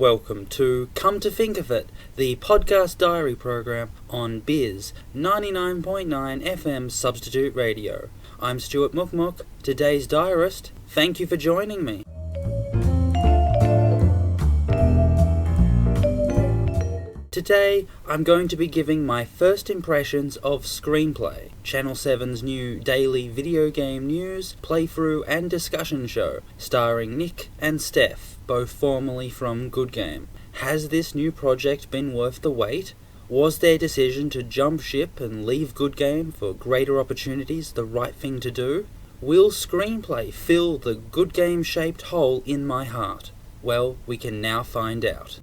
welcome to Come to Think of It, the podcast diary program on Biz 99.9 FM Substitute Radio. I'm Stuart Mukmuk, today's diarist. Thank you for joining me. Today, I'm going to be giving my first impressions of Screenplay, Channel 7's new daily video game news, playthrough and discussion show, starring Nick and Steph, both formerly from Good Game. Has this new project been worth the wait? Was their decision to jump ship and leave Good Game for greater opportunities the right thing to do? Will Screenplay fill the Good Game-shaped hole in my heart? Well, we can now find out.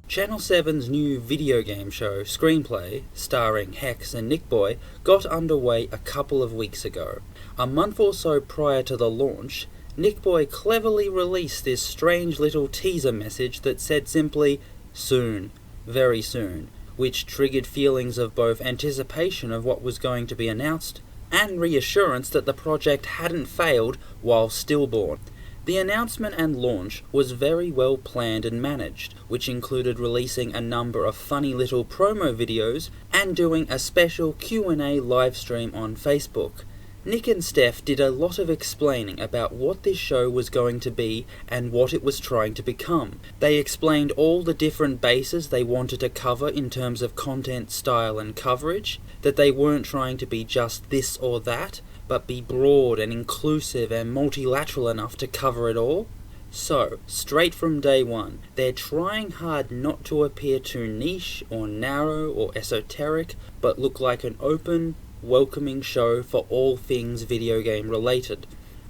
Channel 7's new video game show, Screenplay, starring Hex and Nick Boy, got underway a couple of weeks ago. A month or so prior to the launch, Nick Boy cleverly released this strange little teaser message that said simply, "Soon, very soon," which triggered feelings of both anticipation of what was going to be announced and reassurance that the project hadn't failed while stillborn. The announcement and launch was very well planned and managed, which included releasing a number of funny little promo videos and doing a special Q&A live stream on Facebook. Nick and Steph did a lot of explaining about what this show was going to be and what it was trying to become. They explained all the different bases they wanted to cover in terms of content, style and coverage, that they weren't trying to be just this or that, but be broad and inclusive and multilateral enough to cover it all. So, straight from day one, they're trying hard not to appear too niche or narrow or esoteric, but look like an open, welcoming show for all things video game related.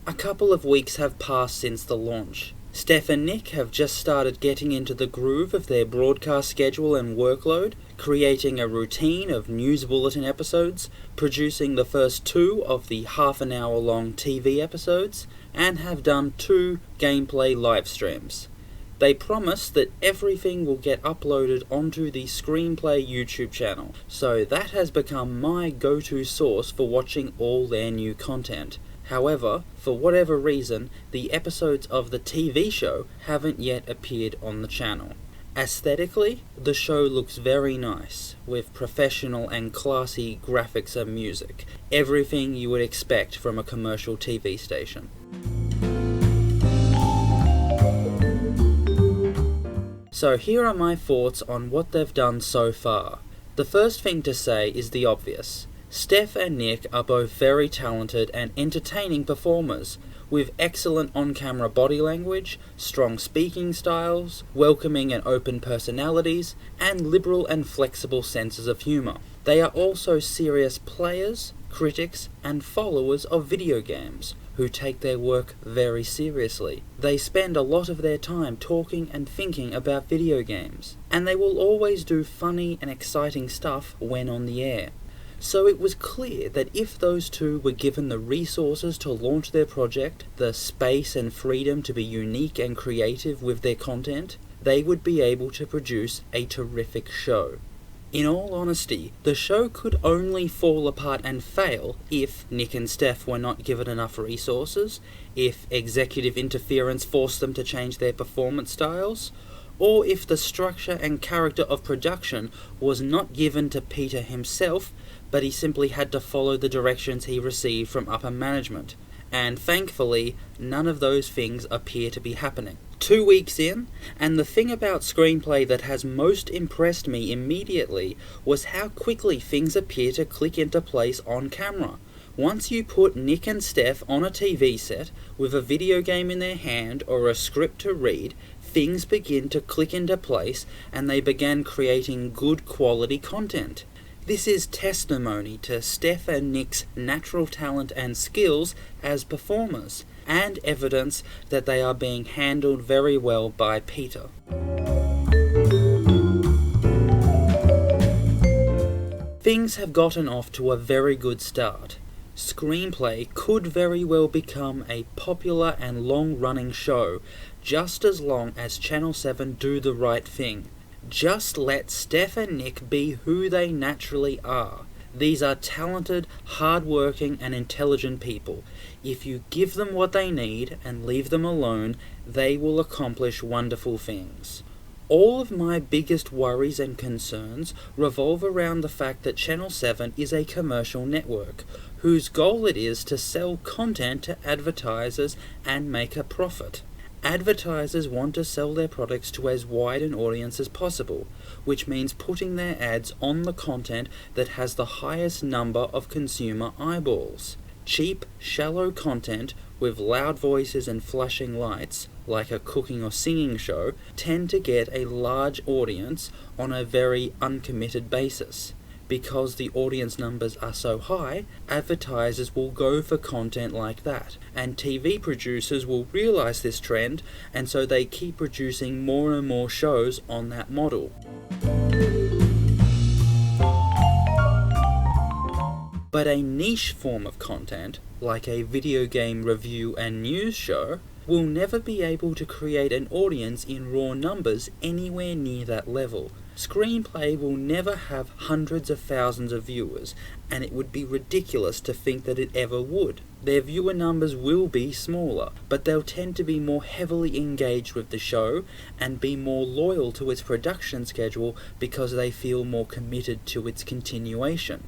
A couple of weeks have passed since the launch. Steph and Nick have just started getting into the groove of their broadcast schedule and workload, creating a routine of news bulletin episodes, producing the first 2 of the half-an-hour-long TV episodes, and have done 2 gameplay live streams. They promise that everything will get uploaded onto the Screenplay YouTube channel, so that has become my go-to source for watching all their new content. However, for whatever reason, the episodes of the TV show haven't yet appeared on the channel. Aesthetically, the show looks very nice, with professional and classy graphics and music, everything you would expect from a commercial TV station. So here are my thoughts on what they've done so far. The first thing to say is the obvious. Steph and Nick are both very talented and entertaining performers, with excellent on-camera body language, strong speaking styles, welcoming and open personalities, and liberal and flexible senses of humour. They are also serious players, critics, and followers of video games, who take their work very seriously. They spend a lot of their time talking and thinking about video games, and they will always do funny and exciting stuff when on the air. So it was clear that if those two were given the resources to launch their project, the space and freedom to be unique and creative with their content, they would be able to produce a terrific show. In all honesty, the show could only fall apart and fail if Nick and Steph were not given enough resources, if executive interference forced them to change their performance styles, or if the structure and character of production was not given to Peter himself, but he simply had to follow the directions he received from upper management. And thankfully, none of those things appear to be happening. 2 weeks in, and the thing about Screenplay that has most impressed me immediately was how quickly things appear to click into place on camera. Once you put Nick and Steph on a TV set, with a video game in their hand or a script to read, things begin to click into place and they began creating good quality content. This is testimony to Steph and Nick's natural talent and skills as performers, and evidence that they are being handled very well by Peter. Things have gotten off to a very good start. Screenplay could very well become a popular and long-running show, just as long as Channel 7 do the right thing. Just let Steph and Nick be who they naturally are. These are talented, hard-working and intelligent people. If you give them what they need and leave them alone, they will accomplish wonderful things. All of my biggest worries and concerns revolve around the fact that Channel 7 is a commercial network, whose goal it is to sell content to advertisers and make a profit. Advertisers want to sell their products to as wide an audience as possible, which means putting their ads on the content that has the highest number of consumer eyeballs. Cheap, shallow content with loud voices and flashing lights, like a cooking or singing show, tend to get a large audience on a very uncommitted basis. Because the audience numbers are so high, advertisers will go for content like that, and TV producers will realize this trend, and so they keep producing more and more shows on that model. But a niche form of content, like a video game review and news show, will never be able to create an audience in raw numbers anywhere near that level. Screenplay will never have hundreds of thousands of viewers, and it would be ridiculous to think that it ever would. Their viewer numbers will be smaller, but they'll tend to be more heavily engaged with the show and be more loyal to its production schedule because they feel more committed to its continuation.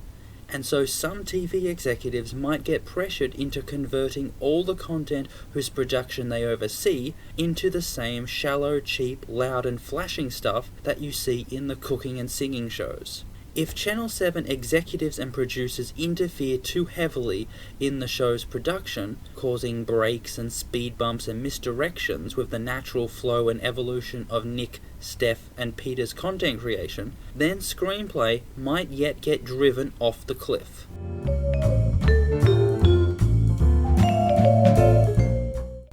And so some TV executives might get pressured into converting all the content whose production they oversee into the same shallow, cheap, loud and flashing stuff that you see in the cooking and singing shows. If Channel 7 executives and producers interfere too heavily in the show's production, causing breaks and speed bumps and misdirections with the natural flow and evolution of Nick, Steph and Peter's content creation, then Screenplay might yet get driven off the cliff.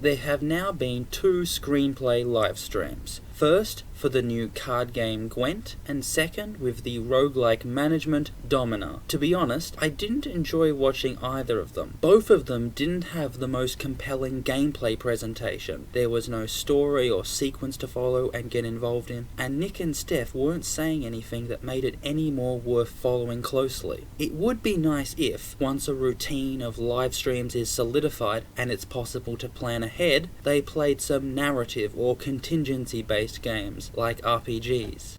There have now been 2 Screenplay live streams. First, for the new card game Gwent, and second with the roguelike management Domina. To be honest, I didn't enjoy watching either of them. Both of them didn't have the most compelling gameplay presentation. There was no story or sequence to follow and get involved in, and Nick and Steph weren't saying anything that made it any more worth following closely. It would be nice if, once a routine of live streams is solidified and it's possible to plan ahead, they played some narrative or contingency-based games like RPGs.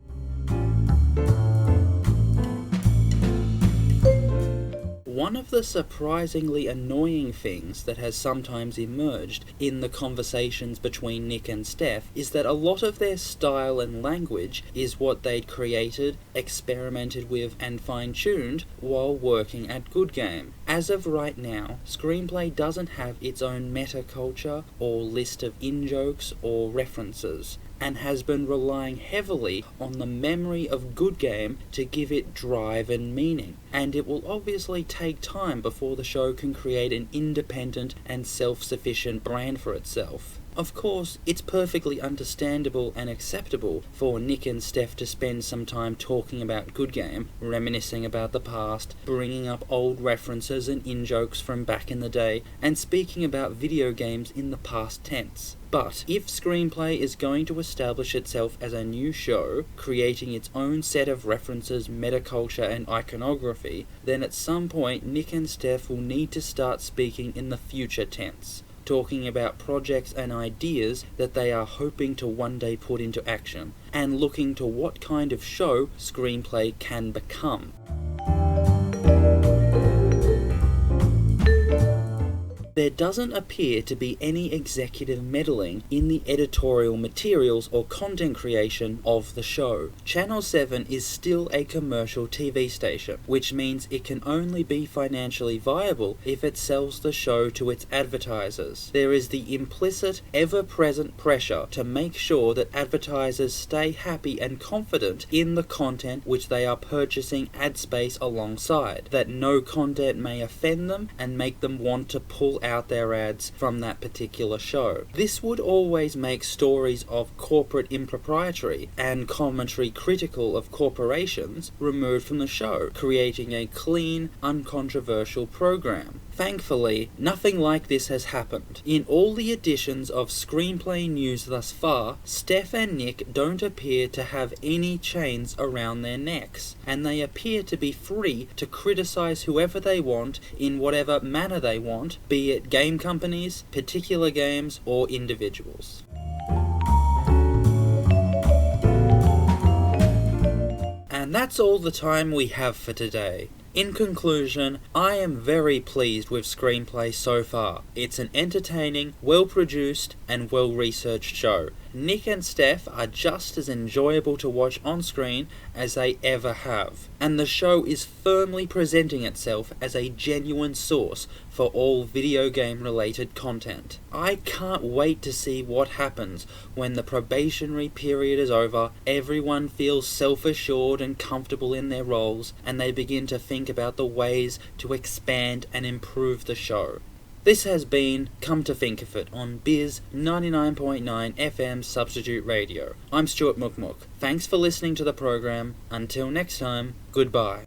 One of the surprisingly annoying things that has sometimes emerged in the conversations between Nick and Steph is that a lot of their style and language is what they'd created, experimented with and fine-tuned while working at Good Game. As of right now, Screenplay doesn't have its own meta culture or list of in-jokes or references, and has been relying heavily on the memory of Good Game to give it drive and meaning. And it will obviously take time before the show can create an independent and self-sufficient brand for itself. Of course, it's perfectly understandable and acceptable for Nick and Steph to spend some time talking about Good Game, reminiscing about the past, bringing up old references and in-jokes from back in the day, and speaking about video games in the past tense. But if Screenplay is going to establish itself as a new show, creating its own set of references, metaculture and iconography, then at some point Nick and Steph will need to start speaking in the future tense, talking about projects and ideas that they are hoping to one day put into action, and looking to what kind of show Screenplay can become. There doesn't appear to be any executive meddling in the editorial materials or content creation of the show. Channel 7 is still a commercial TV station, which means it can only be financially viable if it sells the show to its advertisers. There is the implicit, ever-present pressure to make sure that advertisers stay happy and confident in the content which they are purchasing ad space alongside, that no content may offend them and make them want to pull out their ads from that particular show. This would always make stories of corporate impropriety and commentary critical of corporations removed from the show, creating a clean, uncontroversial program. Thankfully, nothing like this has happened. In all the editions of Screenplay News thus far, Steph and Nick don't appear to have any chains around their necks, and they appear to be free to criticize whoever they want in whatever manner they want, be it game companies, particular games, or individuals. And that's all the time we have for today. In conclusion, I am very pleased with Screenplay so far. It's an entertaining, well-produced, and well-researched show. Nick and Steph are just as enjoyable to watch on screen as they ever have. And the show is firmly presenting itself as a genuine source for all video game related content. I can't wait to see what happens when the probationary period is over, everyone feels self-assured and comfortable in their roles, and they begin to think about the ways to expand and improve the show. This has been Come to Think of It on Biz 99.9 FM Substitute Radio. I'm Stuart Mook Mook. Thanks for listening to the program. Until next time, goodbye.